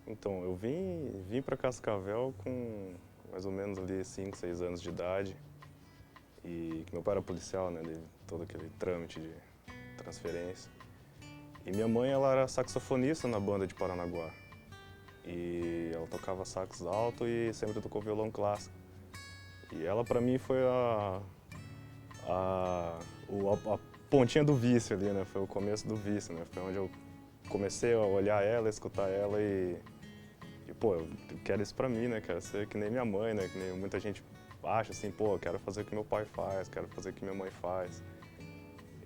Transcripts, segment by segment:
Então, eu vim para Cascavel com mais ou menos ali 5, 6 anos de idade. E que meu pai era policial, né, de todo aquele trâmite de transferência. E minha mãe, ela era saxofonista na banda de Paranaguá. E ela tocava sax alto e sempre tocou violão clássico. E ela, para mim, foi a pontinha do vício ali, né? Foi o começo do vício, né? Foi onde eu comecei a olhar ela, escutar ela e pô, eu quero isso pra mim, né? Quero ser que nem minha mãe, né? Que nem muita gente acha assim, pô, eu quero fazer o que meu pai faz, quero fazer o que minha mãe faz.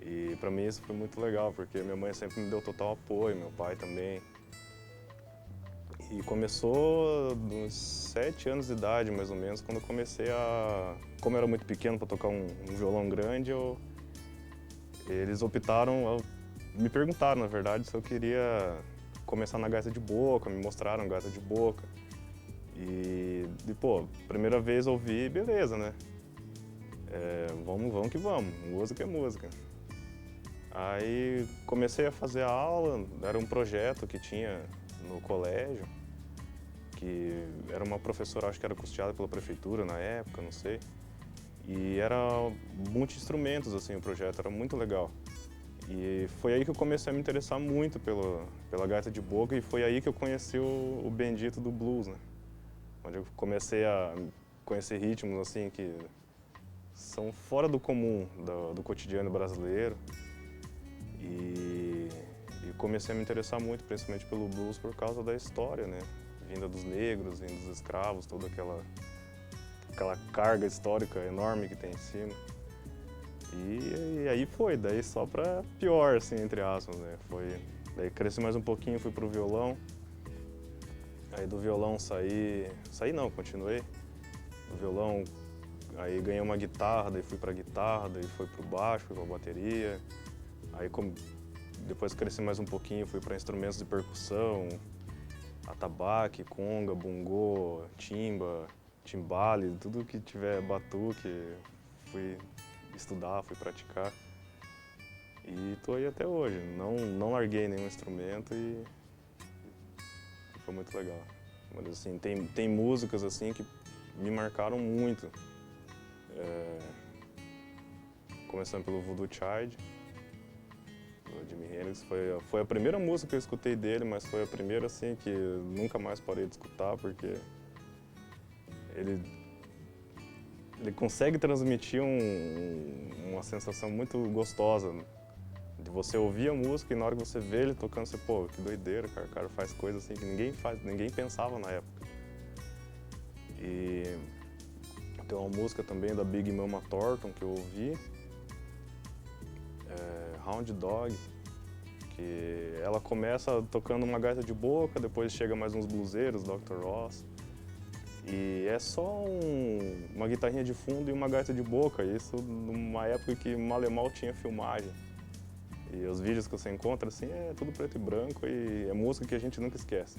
E pra mim isso foi muito legal, porque minha mãe sempre me deu total apoio, meu pai também. E começou nos 7 anos de idade, mais ou menos, quando eu comecei a... Como eu era muito pequeno para tocar um violão grande, eles optaram, me perguntaram, na verdade, se eu queria começar na gaita de boca, me mostraram gaita de boca. Pô, primeira vez ouvi, beleza, né? Vamos que vamos, música é música. Aí comecei a fazer a aula, era um projeto que tinha no colégio, que era uma professora, acho que era custeada pela prefeitura na época, não sei. E era multi-instrumentos, assim, o projeto, era muito legal. E foi aí que eu comecei a me interessar muito pela gaita de boca e foi aí que eu conheci o bendito do blues, né? Onde eu comecei a conhecer ritmos, assim, que são fora do comum, do cotidiano brasileiro. E, e comecei a me interessar muito, principalmente pelo blues, por causa da história, né? Vinda dos negros, vinda dos escravos, toda aquela carga histórica enorme que tem em cima. E aí foi, daí só pra pior, assim, entre aspas, né? Daí cresci mais um pouquinho, fui pro violão. Aí do violão saí não, continuei. Do violão, aí ganhei uma guitarra, daí fui pra guitarra, daí fui pro baixo, fui pra bateria. Aí depois cresci mais um pouquinho, fui para instrumentos de percussão, atabaque, conga, bongô, timba, timbale, tudo que tiver batuque, fui estudar, fui praticar. E tô aí até hoje, não larguei nenhum instrumento e foi muito legal. Mas assim, tem músicas assim que me marcaram muito. Começando pelo Voodoo Child, do Jimi Hendrix, foi a primeira música que eu escutei dele, mas foi a primeira assim que nunca mais parei de escutar, porque ele, ele consegue transmitir uma sensação muito gostosa de você ouvir a música e na hora que você vê ele tocando, você, pô, que doideira, cara, o cara faz coisas assim que ninguém faz, ninguém pensava na época. E tem uma música também da Big Mama Thornton que eu ouvi, Hound Dog, que ela começa tocando uma gaita de boca, depois chega mais uns bluseiros, Dr. Ross, e é só uma guitarrinha de fundo e uma gaita de boca, isso numa época que mal e mal tinha filmagem. E os vídeos que você encontra, assim, é tudo preto e branco e é música que a gente nunca esquece.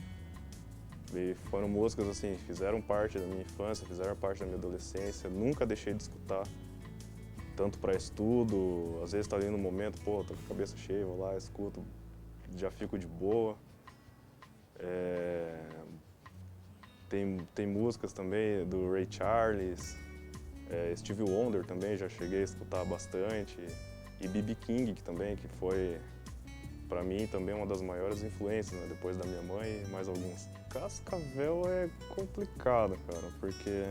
E foram músicas, assim, fizeram parte da minha infância, fizeram parte da minha adolescência, nunca deixei de escutar. Tanto para estudo, às vezes tá ali no momento, pô, tô com a cabeça cheia, vou lá, escuto, já fico de boa. Tem músicas também do Ray Charles, Stevie Wonder também, já cheguei a escutar bastante. E B.B. King que também, que foi, pra mim, também uma das maiores influências, né? Depois da minha mãe e mais alguns. Cascavel é complicado, cara, porque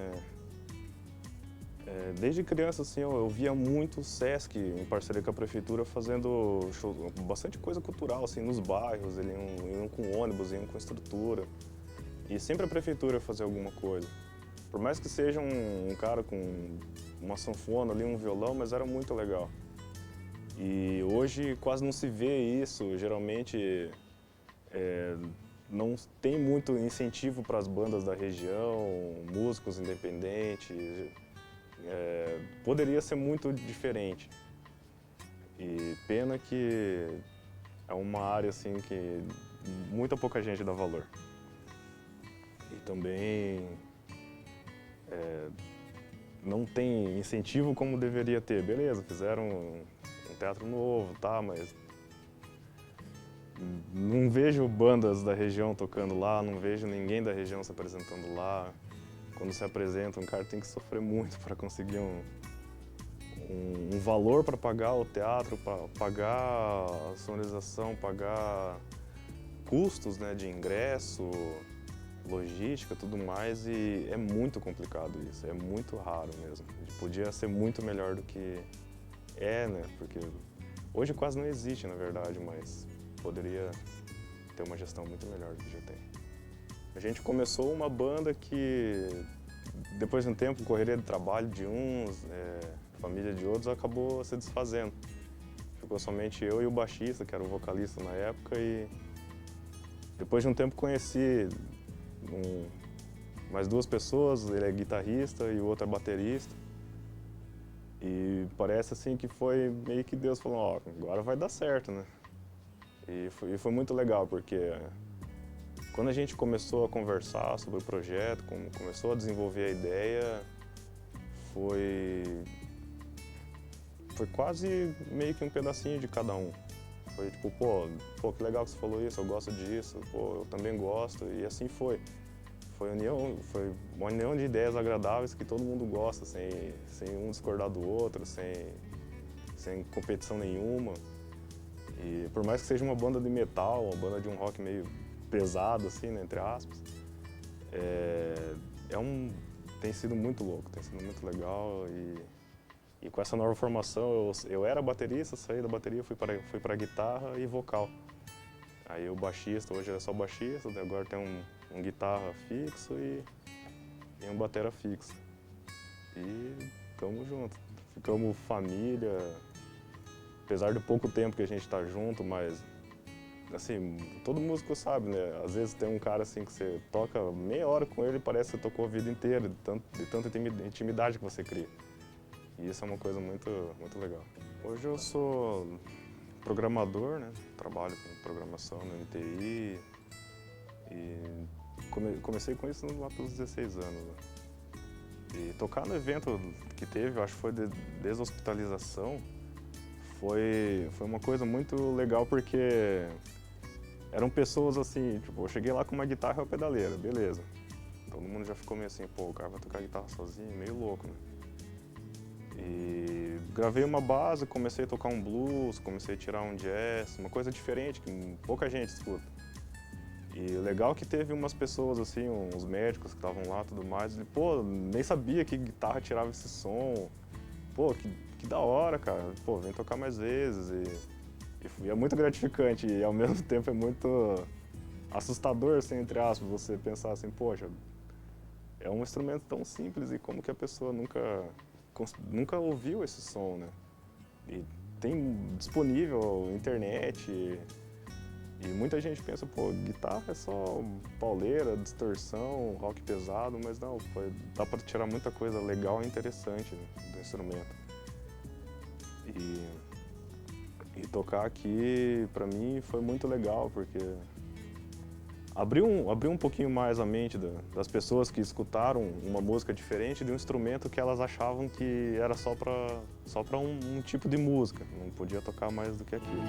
desde criança, assim, eu via muito o Sesc, em parceria com a prefeitura, fazendo show, bastante coisa cultural, assim, nos bairros, eles iam com ônibus, iam com estrutura. E sempre a prefeitura fazia alguma coisa. Por mais que seja um cara com uma sanfona ali, um violão, mas era muito legal. E hoje quase não se vê isso, geralmente não tem muito incentivo para as bandas da região, músicos independentes. Poderia ser muito diferente. E pena que é uma área assim que muita pouca gente dá valor. E também não tem incentivo como deveria ter. Beleza, fizeram um teatro novo, tá, mas Não vejo bandas da região tocando lá, não vejo ninguém da região se apresentando lá. Quando se apresenta, um cara tem que sofrer muito para conseguir um valor para pagar o teatro, para pagar a sonorização, pagar custos, né, de ingresso, logística, tudo mais, e é muito complicado isso, é muito raro mesmo. Podia ser muito melhor do que é, né, porque hoje quase não existe, na verdade, mas poderia ter uma gestão muito melhor do que já tem. A gente começou uma banda que, depois de um tempo, correria de trabalho de uns, família de outros, acabou se desfazendo. Ficou somente eu e o baixista, que era o vocalista na época, e depois de um tempo conheci mais duas pessoas, ele é guitarrista e o outro é baterista. E parece assim que foi meio que Deus falou, ó, agora vai dar certo, né? E foi muito legal, porque quando a gente começou a conversar sobre o projeto, começou a desenvolver a ideia, foi quase meio que um pedacinho de cada um. Foi tipo, pô, que legal que você falou isso, eu gosto disso, pô, eu também gosto, e assim foi. Foi uma união de ideias agradáveis que todo mundo gosta, sem um discordar do outro, sem competição nenhuma. E por mais que seja uma banda de metal, uma banda de um rock meio pesado, assim, né, entre aspas, tem sido muito louco, tem sido muito legal. E com essa nova formação, eu era baterista, saí da bateria, fui para guitarra e vocal. Aí o baixista, hoje é só baixista, agora tem um guitarra fixo e um batera fixo. E tamo junto, ficamos família, apesar de pouco tempo que a gente tá junto, mas assim, todo músico sabe, né? Às vezes tem um cara assim que você toca meia hora com ele e parece que você tocou a vida inteira, de tanta intimidade que você cria. E isso é uma coisa muito, muito legal. Hoje eu sou programador, né? Trabalho com programação no MTI e comecei com isso lá pelos 16 anos. Né? E tocar no evento que teve, eu acho que foi de deshospitalização, foi uma coisa muito legal porque eram pessoas assim, tipo, eu cheguei lá com uma guitarra e uma pedaleira, beleza. Todo mundo já ficou meio assim, pô, o cara vai tocar guitarra sozinho, meio louco, né? E gravei uma base, comecei a tocar um blues, comecei a tirar um jazz, uma coisa diferente que pouca gente escuta. E legal que teve umas pessoas assim, uns médicos que estavam lá e tudo mais, e pô, nem sabia que guitarra tirava esse som. Pô, que da hora, cara. Pô, vem tocar mais vezes. E é muito gratificante e ao mesmo tempo é muito assustador, assim, entre aspas, você pensar assim, poxa, é um instrumento tão simples e como que a pessoa nunca ouviu esse som, né? E tem disponível internet e muita gente pensa, pô, guitarra é só pauleira, distorção, rock pesado, mas não, dá pra tirar muita coisa legal e interessante, né, do instrumento. E tocar aqui, pra mim, foi muito legal, porque abriu um pouquinho mais a mente das pessoas que escutaram uma música diferente de um instrumento que elas achavam que era só pra um tipo de música, não podia tocar mais do que aquilo.